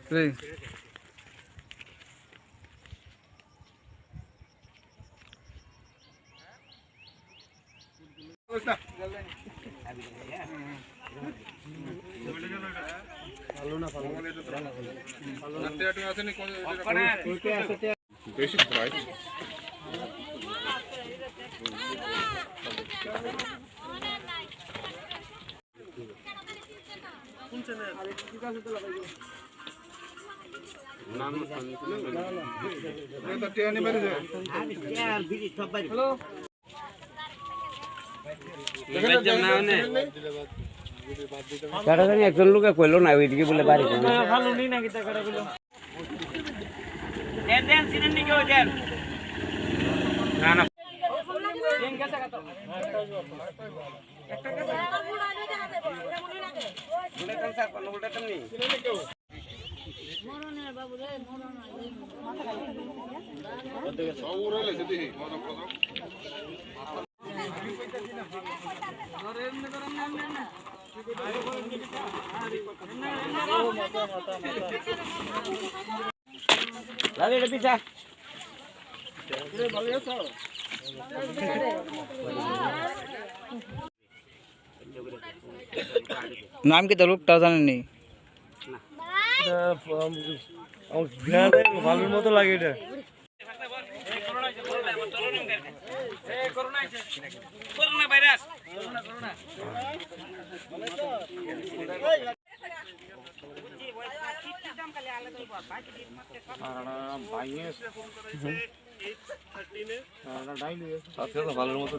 Three. Basic price. একজন লোকে কইলো না ওইদিকে বলে বাড়ি ভালো নেই নাকি টাকাগুলো দেন দেন সিনেন নি কেউ দেন না না দেন গেছে কত একটা গেছে মুড়া নিয়ে দেখা দেব এটা মুড়ি লাগে মুড়া দেন স্যার কোন মুড়া দেন নি মরনের বাবু রে মরন মাথা খালি সব উড়ালে যদি মজা মজা লালে রে পিছা নাম কি তো লোকটা জানেন নি ভালোর মতো লাগে এটা করোনা ভাইরাস করোনা ভালোর মতো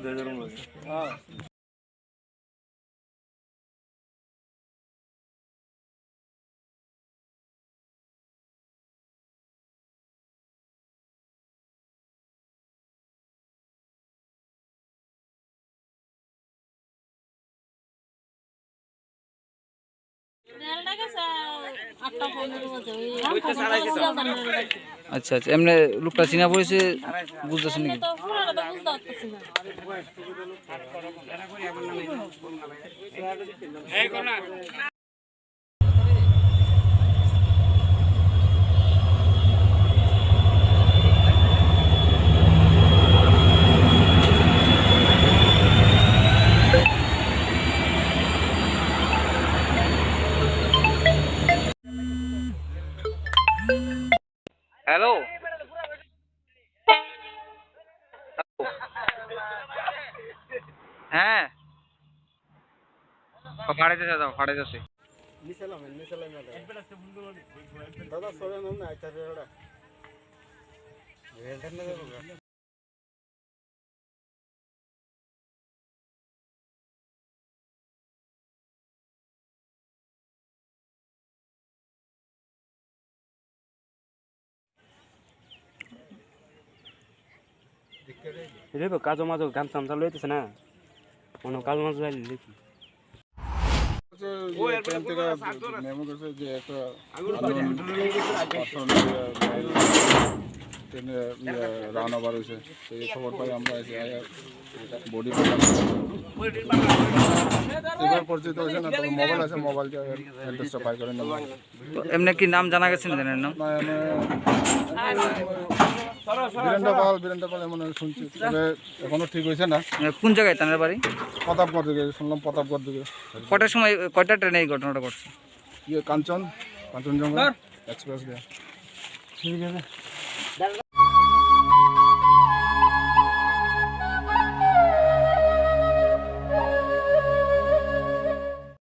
আচ্ছা আচ্ছা এমনি লোকটা চিনা পড়েছে বুঝতেছেন নাকি হ্যালো হ্যাঁ ফাড়াইতে দাও ফাড়াইতেছে দাদা সরে না আইতা রে ওটা রে কাজো মাঝো গান সামসা লইতেছে না কোন কাজো মাঝো যাইলি দেখি মেমো করছে যে একটা রান ওভার হয়েছে সেই খবর পাই আমরা বডি এবার পরিচিত হয়েছে না তবে মোবাইল আছে মোবাইলটা অ্যাড্রেসটা পাই করে নেব এমনি কি নাম জানা গেছে না জানেন নাম বীরেন্দ্র পাল এমন শুনছি তবে এখনো ঠিক হয়েছে না কোন জায়গায় তাদের বাড়ি প্রতাপগড় দিকে শুনলাম প্রতাপগড় দিকে কটার সময় কয়টা ট্রেনে এই ঘটনাটা ঘটছে কাঞ্চনজঙ্ঘা এক্সপ্রেস